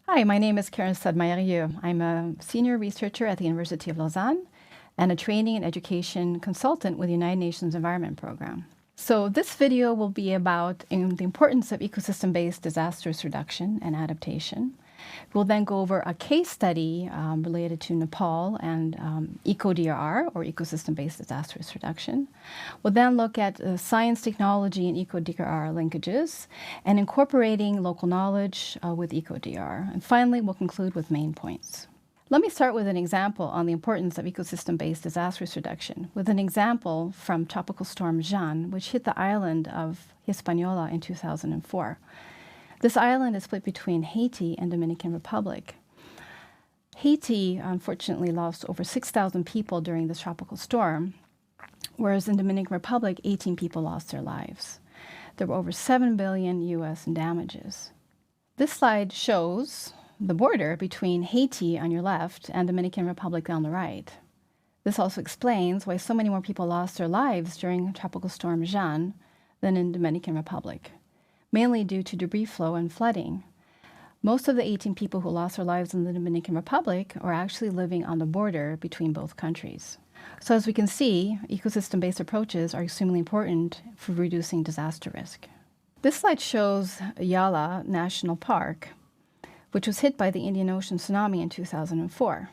Hi, my name is Karen Sadmayrieux. I'm a senior researcher at the University of Lausanne and a training and education consultant with the United Nations Environment Program. So this video will be about the importance of ecosystem-based disaster risk reduction and adaptation. We'll then go over a case study related to Nepal and EcoDRR, or ecosystem-based disaster risk reduction. We'll then look at science, technology, and EcoDRR linkages, and incorporating local knowledge with EcoDRR. And finally, we'll conclude with main points. Let me start with an example on the importance of ecosystem-based disaster risk reduction, with an example from Tropical Storm Jeanne, which hit the island of Hispaniola in 2004. This island is split between Haiti and Dominican Republic. Haiti, unfortunately, lost over 6,000 people during this tropical storm, whereas in Dominican Republic, 18 people lost their lives. There were over $7 billion US in damages. This slide shows the border between Haiti on your left and Dominican Republic on the right. This also explains why so many more people lost their lives during Tropical Storm Jeanne than in Dominican Republic, mainly due to debris flow and flooding. Most of the 18 people who lost their lives in the Dominican Republic are actually living on the border between both countries. So as we can see, ecosystem-based approaches are extremely important for reducing disaster risk. This slide shows Yala National Park, which was hit by the Indian Ocean tsunami in 2004.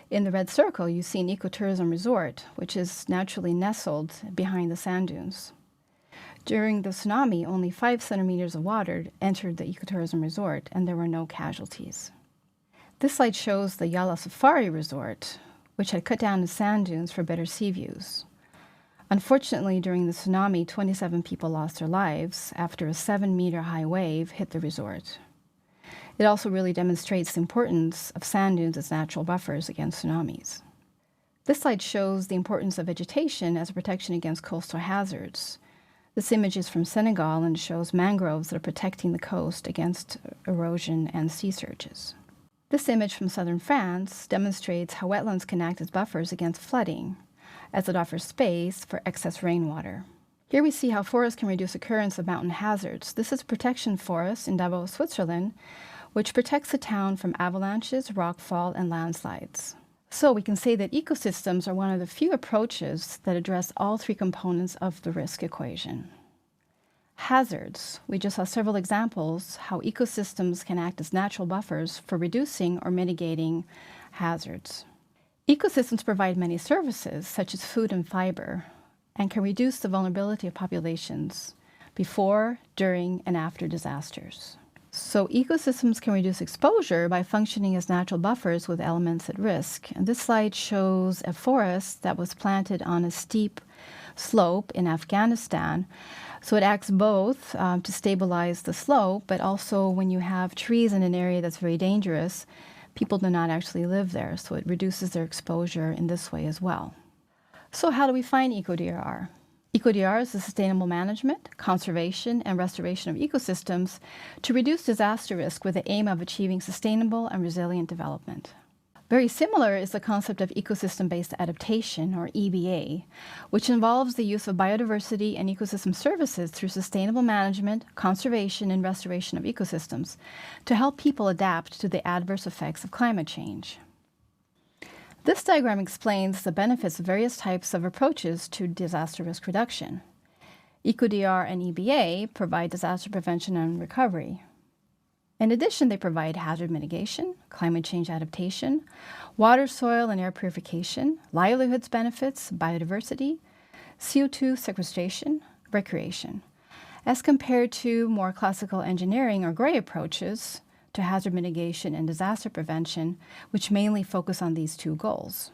In the red circle, you see an ecotourism resort, which is naturally nestled behind the sand dunes. During the tsunami, only 5 centimeters of water entered the ecotourism resort, and there were no casualties. This slide shows the Yala Safari Resort, which had cut down the sand dunes for better sea views. Unfortunately, during the tsunami, 27 people lost their lives after a 7-meter high wave hit the resort. It also really demonstrates the importance of sand dunes as natural buffers against tsunamis. This slide shows the importance of vegetation as a protection against coastal hazards. This image is from Senegal and shows mangroves that are protecting the coast against erosion and sea surges. This image from southern France demonstrates how wetlands can act as buffers against flooding, as it offers space for excess rainwater. Here we see how forests can reduce occurrence of mountain hazards. This is a protection forest in Davos, Switzerland, which protects the town from avalanches, rockfall, and landslides. So we can say that ecosystems are one of the few approaches that address all 3 components of the risk equation. Hazards. We just saw several examples how ecosystems can act as natural buffers for reducing or mitigating hazards. Ecosystems provide many services, such as food and fiber, and can reduce the vulnerability of populations before, during, and after disasters. So ecosystems can reduce exposure by functioning as natural buffers with elements at risk. And this slide shows a forest that was planted on a steep slope in Afghanistan. So it acts both to stabilize the slope, but also when you have trees in an area that's very dangerous, people do not actually live there. So it reduces their exposure in this way as well. So how do we find EcoDRR? EcoDRR is the sustainable management, conservation, and restoration of ecosystems to reduce disaster risk with the aim of achieving sustainable and resilient development. Very similar is the concept of ecosystem-based adaptation, or EBA, which involves the use of biodiversity and ecosystem services through sustainable management, conservation, and restoration of ecosystems to help people adapt to the adverse effects of climate change. This diagram explains the benefits of various types of approaches to disaster risk reduction. EcoDRR and EBA provide disaster prevention and recovery. In addition, they provide hazard mitigation, climate change adaptation, water, soil, and air purification, livelihoods benefits, biodiversity, CO2 sequestration, recreation, as compared to more classical engineering or gray approaches to hazard mitigation and disaster prevention, which mainly focus on these 2 goals.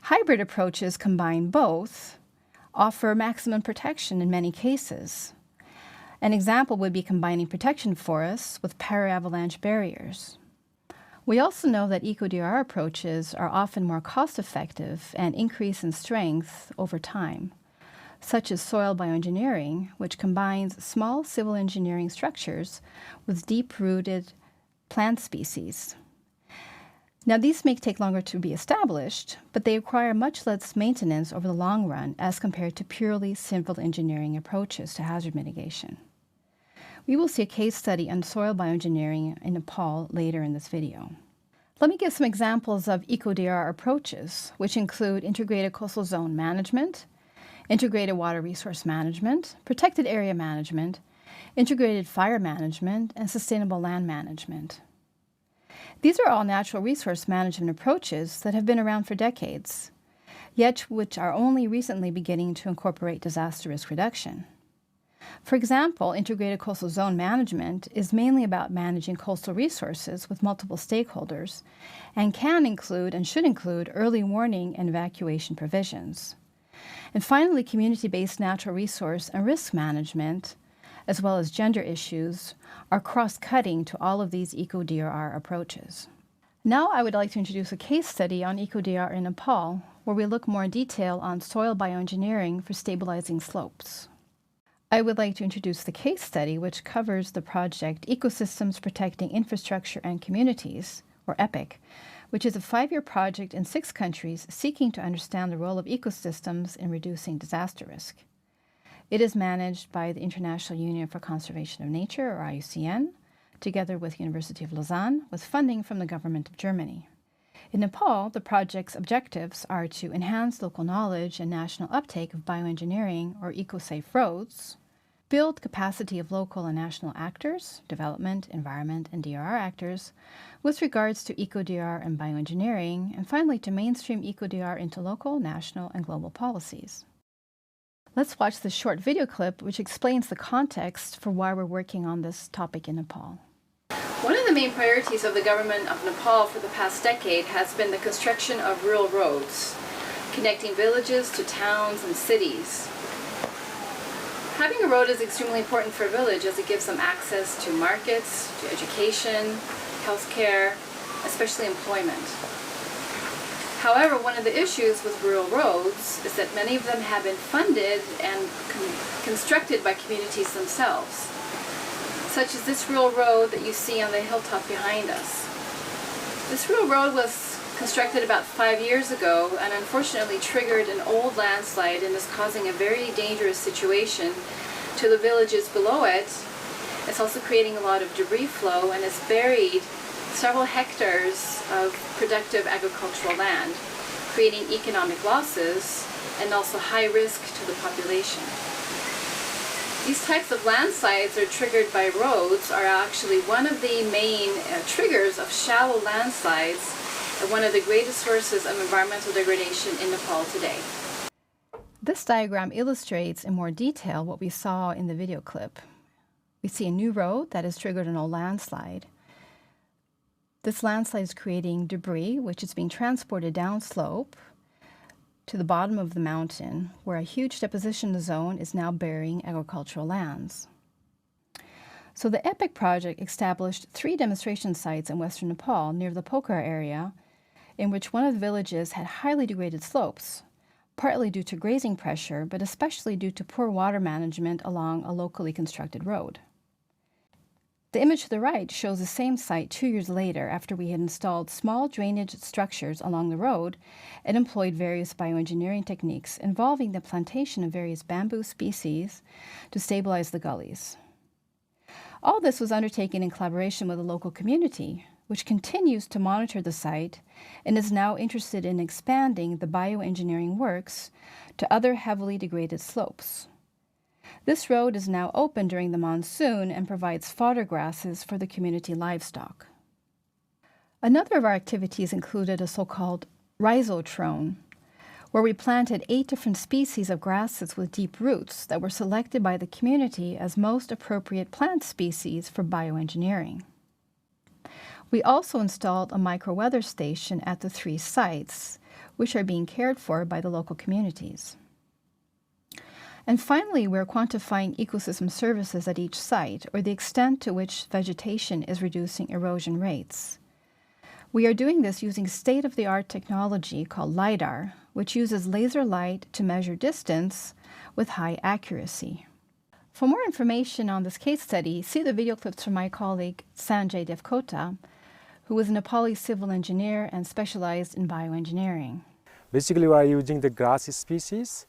Hybrid approaches combine both, offer maximum protection in many cases. An example would be combining protection forests with para-avalanche barriers. We also know that EcoDRR approaches are often more cost-effective and increase in strength over time, such as soil bioengineering, which combines small civil engineering structures with deep-rooted plant species. Now, these may take longer to be established, but they require much less maintenance over the long run as compared to purely civil engineering approaches to hazard mitigation. We will see a case study on soil bioengineering in Nepal later in this video. Let me give some examples of EcoDR approaches, which include integrated coastal zone management, integrated water resource management, protected area management, integrated fire management, and sustainable land management. These are all natural resource management approaches that have been around for decades, yet which are only recently beginning to incorporate disaster risk reduction. For example, integrated coastal zone management is mainly about managing coastal resources with multiple stakeholders and can include and should include early warning and evacuation provisions. And finally, community-based natural resource and risk management, as well as gender issues, are cross-cutting to all of these EcoDR approaches. Now I would like to introduce a case study on EcoDR in Nepal, where we look more in detail on soil bioengineering for stabilizing slopes. I would like to introduce the case study, which covers the project Ecosystems Protecting Infrastructure and Communities, or EPIC, which is a 5-year project in 6 countries seeking to understand the role of ecosystems in reducing disaster risk. It is managed by the International Union for Conservation of Nature, or IUCN, together with University of Lausanne, with funding from the government of Germany. In Nepal, the project's objectives are to enhance local knowledge and national uptake of bioengineering, or eco-safe roads, build capacity of local and national actors, development, environment, and DRR actors, with regards to EcoDR and bioengineering, and finally to mainstream EcoDR into local, national, and global policies. Let's watch this short video clip which explains the context for why we're working on this topic in Nepal. One of the main priorities of the government of Nepal for the past decade has been the construction of rural roads, connecting villages to towns and cities. Having a road is extremely important for a village as it gives them access to markets, to education, healthcare, especially employment. However, one of the issues with rural roads is that many of them have been funded and constructed by communities themselves, such as this rural road that you see on the hilltop behind us. This rural road was constructed about 5 years ago and unfortunately triggered an old landslide and is causing a very dangerous situation to the villages below it. It's also creating a lot of debris flow and has buried several hectares of productive agricultural land, creating economic losses and also high risk to the population. These types of landslides are triggered by roads are actually one of the main triggers of shallow landslides and one of the greatest sources of environmental degradation in Nepal today. This diagram illustrates in more detail what we saw in the video clip. We see a new road that has triggered an old landslide. This landslide is creating debris, which is being transported downslope to the bottom of the mountain, where a huge deposition zone is now burying agricultural lands. So the EPIC project established 3 demonstration sites in western Nepal near the Pokhara area, in which one of the villages had highly degraded slopes, partly due to grazing pressure, but especially due to poor water management along a locally constructed road. The image to the right shows the same site 2 years later after we had installed small drainage structures along the road and employed various bioengineering techniques involving the plantation of various bamboo species to stabilize the gullies. All this was undertaken in collaboration with the local community, which continues to monitor the site and is now interested in expanding the bioengineering works to other heavily degraded slopes. This road is now open during the monsoon and provides fodder grasses for the community livestock. Another of our activities included a so-called rhizotrone, where we planted 8 different species of grasses with deep roots that were selected by the community as most appropriate plant species for bioengineering. We also installed a micro-weather station at the 3 sites, which are being cared for by the local communities. And finally, we're quantifying ecosystem services at each site, or the extent to which vegetation is reducing erosion rates. We are doing this using state-of-the-art technology called LiDAR, which uses laser light to measure distance with high accuracy. For more information on this case study, see the video clips from my colleague Sanjay Devkota, who is a Nepali civil engineer and specialized in bioengineering. Basically, we are using the grass species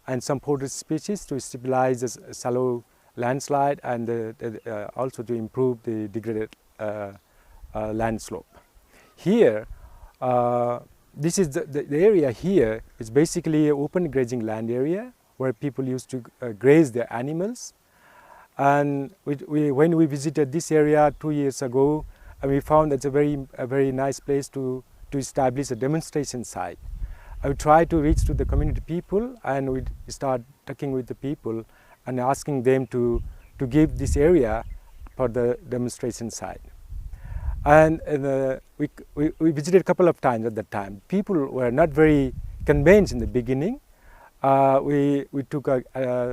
and some fodder species to stabilize the shallow landslide and also to improve the degraded land slope. Here, this is the area here is basically an open grazing land area where people used to graze their animals. And when we visited this area 2 years ago, we found it's a very nice place to establish a demonstration site. I would try to reach to the community people, and we start talking with the people and asking them to give this area for the demonstration site. And we visited a couple of times at that time. People were not very convinced in the beginning. We took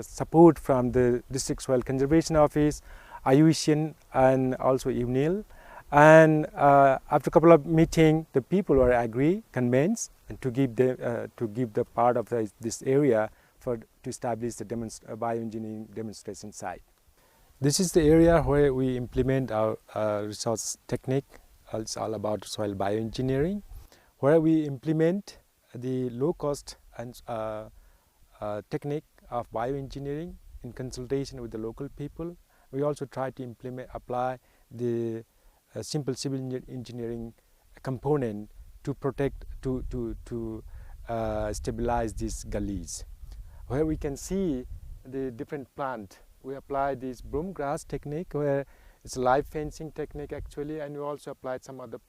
support from the District Soil Conservation Office, IUCN, and also UNIL. And after a couple of meetings, the people were convinced, and to give the part of this area to establish the bioengineering demonstration site. This is the area where we implement our resource technique. It's all about soil bioengineering, where we implement the low-cost and technique of bioengineering in consultation with the local people. We also try to apply the simple civil engineering component to protect, to stabilize these gullies. Where we can see the different plant, we apply this broom grass technique, where it's a live fencing technique actually, and we also applied some other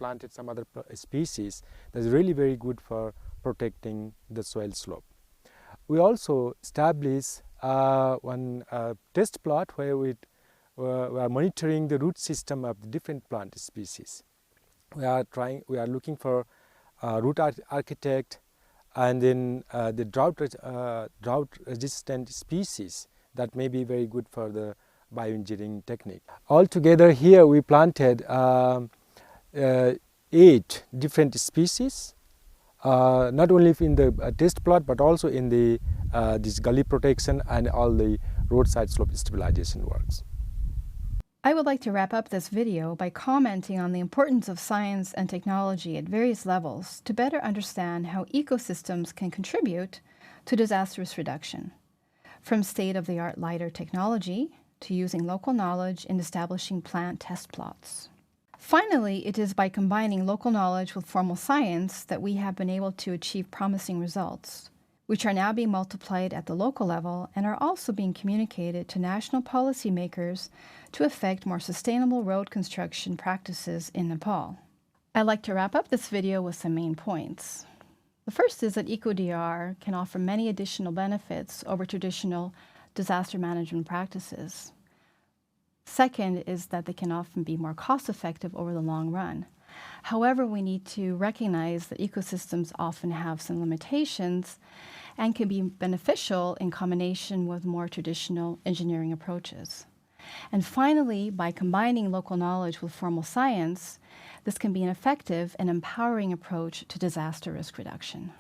species that's really very good for protecting the soil slope. We also established one test plot where we are monitoring the root system of the different plant species. We are looking for root architect, and then the drought resistant species that may be very good for the bioengineering technique. Altogether here we planted 8 different species, not only in the test plot but also in the this gully protection and all the roadside slope stabilization works. I would like to wrap up this video by commenting on the importance of science and technology at various levels to better understand how ecosystems can contribute to disaster risk reduction, from state-of-the-art LiDAR technology to using local knowledge in establishing plant test plots. Finally, it is by combining local knowledge with formal science that we have been able to achieve promising results, which are now being multiplied at the local level and are also being communicated to national policymakers to effect more sustainable road construction practices in Nepal. I'd like to wrap up this video with some main points. The first is that EcoDR can offer many additional benefits over traditional disaster management practices. Second is that they can often be more cost-effective over the long run. However, we need to recognize that ecosystems often have some limitations and can be beneficial in combination with more traditional engineering approaches. And finally, by combining local knowledge with formal science, this can be an effective and empowering approach to disaster risk reduction.